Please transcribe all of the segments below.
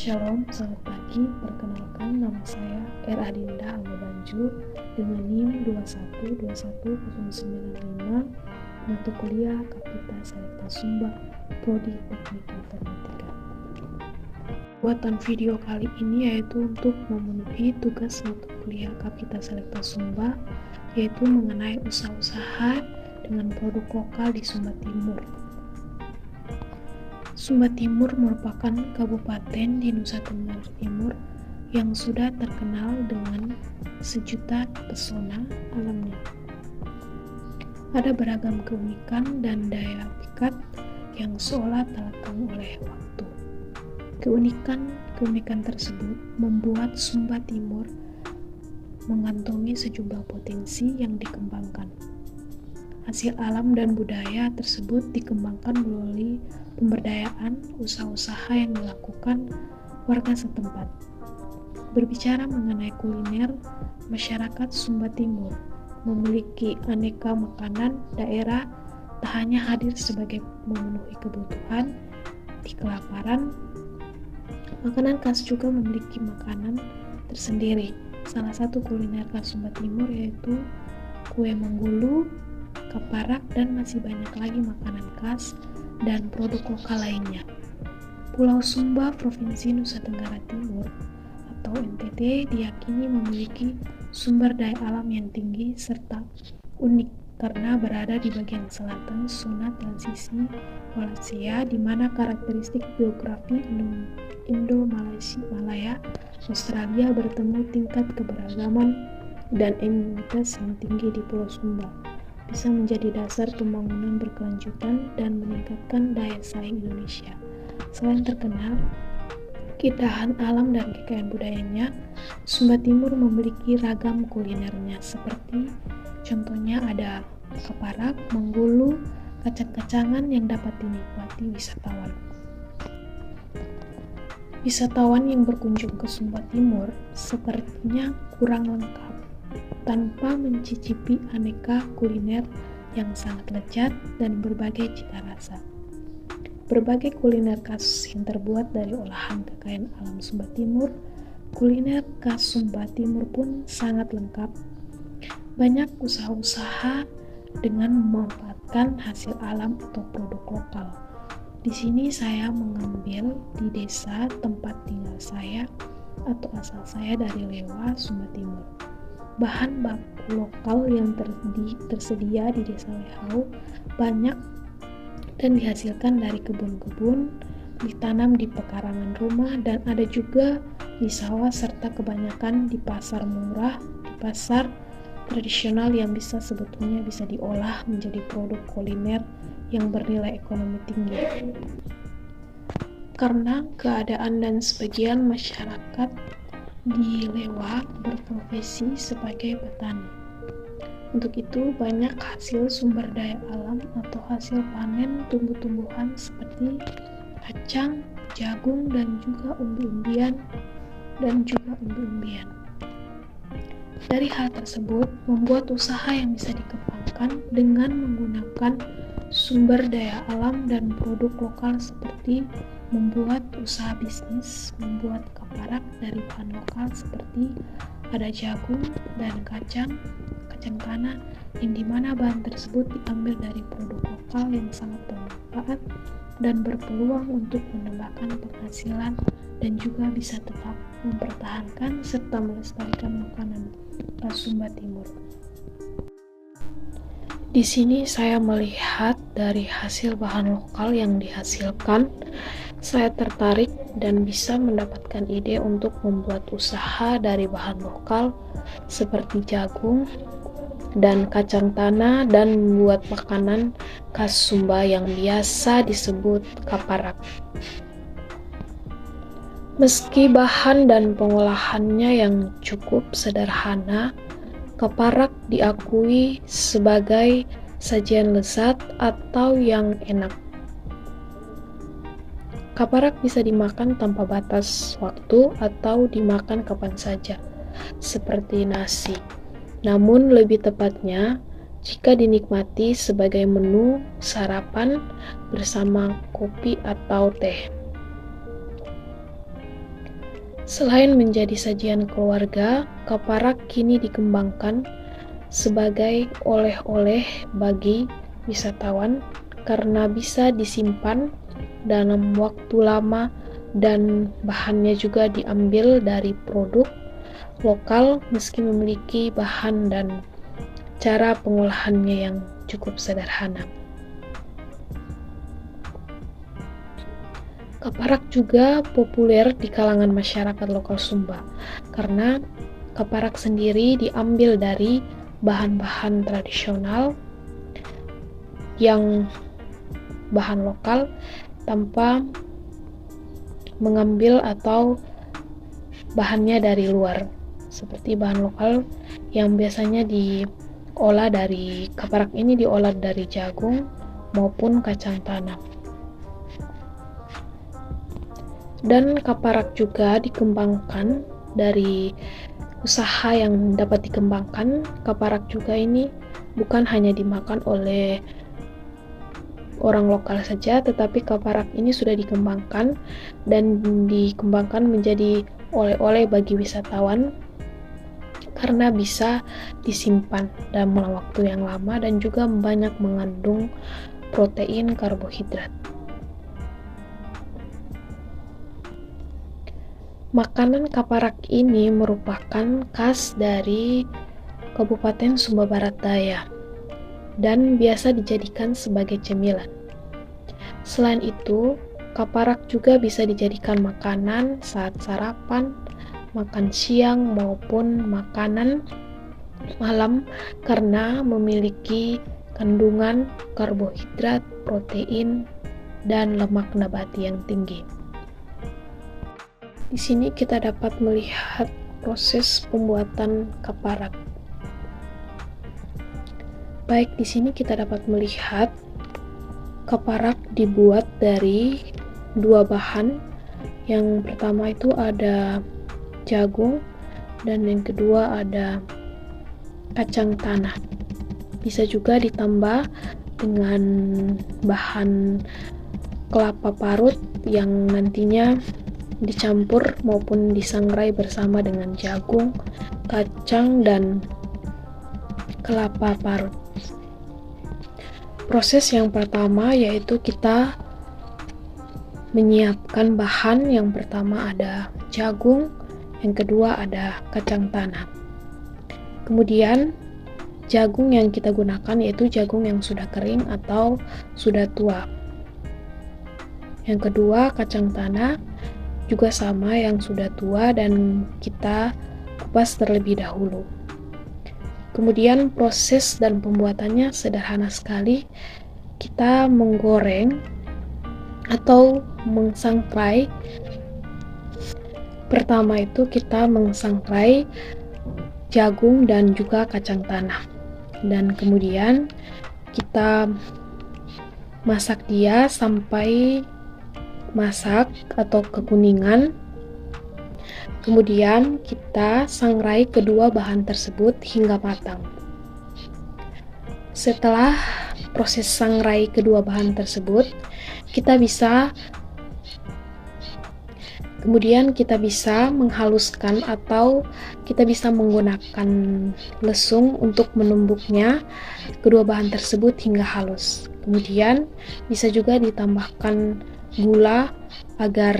Shalom, selamat pagi. Perkenalkan, nama saya R. Adinda Almabanjur dengan NIM 2121095, mata kuliah Kapita Selekta Sumba, Prodi Teknik Informatika. Buatan video kali ini yaitu untuk memenuhi tugas mata kuliah Kapita Selekta Sumba, yaitu mengenai usaha-usaha dengan produk lokal di Sumba Timur. Sumba Timur merupakan kabupaten di Nusa Tenggara Timur yang sudah terkenal dengan sejuta pesona alamnya. Ada beragam keunikan dan daya pikat yang seolah tak lekang oleh waktu. Keunikan tersebut membuat Sumba Timur mengantongi sejumlah potensi yang dikembangkan. Hasil alam dan budaya tersebut dikembangkan melalui pemberdayaan usaha-usaha yang dilakukan warga setempat. Berbicara mengenai kuliner, masyarakat Sumba Timur memiliki aneka makanan daerah tak hanya hadir sebagai memenuhi kebutuhan di kelaparan, makanan khas juga memiliki makanan tersendiri. Salah satu kuliner khas Sumba Timur yaitu kue menggulu, kaparak, dan masih banyak lagi makanan khas dan produk lokal lainnya. Pulau Sumba, Provinsi Nusa Tenggara Timur atau NTT diyakini memiliki sumber daya alam yang tinggi serta unik karena berada di bagian selatan zona transisi Wallacea, di mana karakteristik geografi Indo-Malaya Australia bertemu tingkat keberagaman dan imunitas yang tinggi di Pulau Sumba bisa menjadi dasar pembangunan berkelanjutan dan meningkatkan daya saing Indonesia. Selain terkenal keindahan alam dan kekayaan budayanya, Sumba Timur memiliki ragam kulinernya seperti contohnya ada kaparak, menggulu, kacang-kacangan yang dapat dinikmati wisatawan. Wisatawan yang berkunjung ke Sumba Timur sepertinya kurang lengkap tanpa mencicipi aneka kuliner yang sangat lezat dan berbagai cita rasa. Berbagai kuliner khas yang terbuat dari olahan kekayaan alam Sumba Timur, kuliner khas Sumba Timur pun sangat lengkap. Banyak usaha-usaha dengan memanfaatkan hasil alam atau produk lokal. Di sini saya mengambil di desa tempat tinggal saya atau asal saya dari Lewa, Sumba Timur. Bahan baku lokal yang tersedia di desa Lehau banyak dan dihasilkan dari kebun-kebun, ditanam di pekarangan rumah, dan ada juga di sawah serta kebanyakan di pasar murah, di pasar tradisional yang sebetulnya bisa diolah menjadi produk kuliner yang bernilai ekonomi tinggi. Karena keadaan dan sebagian masyarakat di Lewa berprofesi sebagai petani. Untuk itu banyak hasil sumber daya alam atau hasil panen tumbuh-tumbuhan seperti kacang, jagung, dan juga umbi-umbian. Dari hal tersebut membuat usaha yang bisa dikembangkan dengan menggunakan sumber daya alam dan produk lokal seperti membuat usaha bisnis, membuat kaparak dari bahan lokal seperti ada jagung dan kacang tanah, yang dimana bahan tersebut diambil dari produk lokal yang sangat bermanfaat dan berpeluang untuk menambahkan penghasilan dan juga bisa tetap mempertahankan serta melestarikan makanan khas Sumba Timur. Di sini saya melihat dari hasil bahan lokal yang dihasilkan, saya tertarik dan bisa mendapatkan ide untuk membuat usaha dari bahan lokal seperti jagung dan kacang tanah dan membuat makanan khas Sumba yang biasa disebut kaparak. Meski bahan dan pengolahannya yang cukup sederhana, kaparak diakui sebagai sajian lezat atau yang enak. Kaparak bisa dimakan tanpa batas waktu atau dimakan kapan saja, seperti nasi. Namun lebih tepatnya, jika dinikmati sebagai menu sarapan bersama kopi atau teh. Selain menjadi sajian keluarga, kaparak kini dikembangkan sebagai oleh-oleh bagi wisatawan karena bisa disimpan dalam waktu lama dan bahannya juga diambil dari produk lokal meski memiliki bahan dan cara pengolahannya yang cukup sederhana. Kaparak juga populer di kalangan masyarakat lokal Sumba karena kaparak sendiri diambil dari bahan-bahan tradisional yang bahan lokal tanpa mengambil atau bahannya dari luar, seperti bahan lokal yang biasanya diolah dari kaparak ini diolah dari jagung maupun kacang tanah. Dan kaparak juga dikembangkan dari usaha yang dapat dikembangkan. Kaparak juga ini bukan hanya dimakan oleh orang lokal saja, tetapi kaparak ini sudah dikembangkan dan dikembangkan menjadi oleh-oleh bagi wisatawan karena bisa disimpan dalam waktu yang lama dan juga banyak mengandung protein karbohidrat. Makanan kaparak ini merupakan khas dari Kabupaten Sumba Barat Daya dan biasa dijadikan sebagai cemilan. Selain itu, kaparak juga bisa dijadikan makanan saat sarapan, makan siang maupun makanan malam karena memiliki kandungan karbohidrat, protein, dan lemak nabati yang tinggi. Di sini kita dapat melihat proses pembuatan kaparak. Baik, di sini kita dapat melihat kaparak dibuat dari dua bahan. Yang pertama itu ada jagung dan yang kedua ada kacang tanah. Bisa juga ditambah dengan bahan kelapa parut yang nantinya dicampur maupun disangrai bersama dengan jagung, kacang, dan kelapa parut. Proses yang pertama yaitu kita menyiapkan bahan. Yang pertama ada jagung, yang kedua ada kacang tanah. Kemudian jagung yang kita gunakan yaitu jagung yang sudah kering atau sudah tua. Yang kedua kacang tanah juga sama yang sudah tua dan kita kupas terlebih dahulu. Kemudian proses dan pembuatannya sederhana sekali. Kita menggoreng atau mengsangrai. Pertama itu kita mengsangrai jagung dan juga kacang tanah. Dan kemudian kita masak dia sampai masak atau kekuningan. Kemudian kita sangrai kedua bahan tersebut hingga matang. Setelah proses sangrai kedua bahan tersebut, kita bisa menghaluskan atau kita bisa menggunakan lesung untuk menumbuknya kedua bahan tersebut hingga halus. Kemudian bisa juga ditambahkan gula agar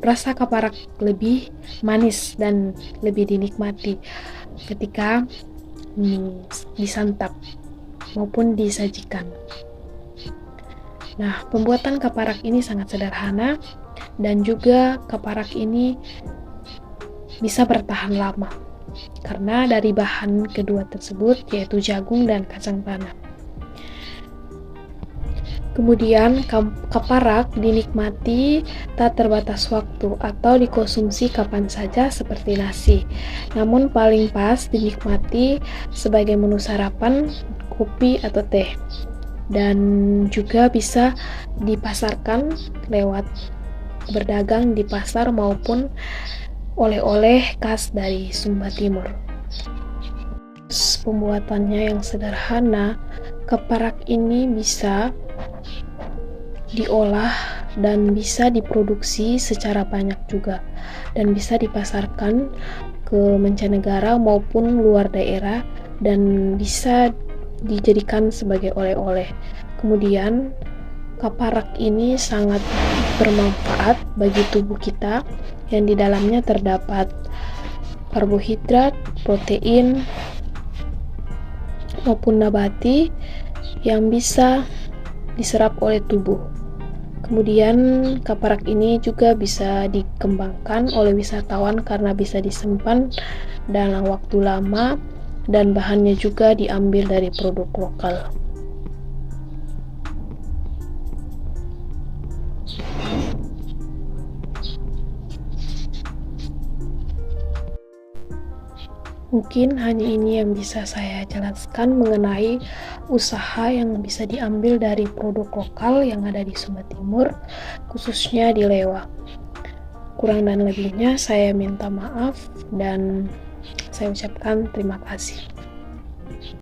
rasa kaparak lebih manis dan lebih dinikmati ketika disantap maupun disajikan. Nah, pembuatan kaparak ini sangat sederhana dan juga kaparak ini bisa bertahan lama karena dari bahan kedua tersebut yaitu jagung dan kacang tanah. Kemudian kaparak dinikmati tak terbatas waktu atau dikonsumsi kapan saja seperti nasi. Namun paling pas dinikmati sebagai menu sarapan, kopi atau teh. Dan juga bisa dipasarkan lewat berdagang di pasar maupun oleh-oleh khas dari Sumba Timur. Pembuatannya yang sederhana, kaparak ini bisa diolah dan bisa diproduksi secara banyak juga, dan bisa dipasarkan ke mancanegara maupun luar daerah, dan bisa dijadikan sebagai oleh-oleh. Kemudian kaparak ini sangat bermanfaat bagi tubuh kita, yang di dalamnya terdapat karbohidrat, protein, maupun nabati yang bisa diserap oleh tubuh. Kemudian kaparak ini juga bisa dikembangkan oleh wisatawan karena bisa disimpan dalam waktu lama dan bahannya juga diambil dari produk lokal. Mungkin hanya ini yang bisa saya jelaskan mengenai usaha yang bisa diambil dari produk lokal yang ada di Sumba Timur, khususnya di Lewa. Kurang dan lebihnya saya minta maaf dan saya ucapkan terima kasih.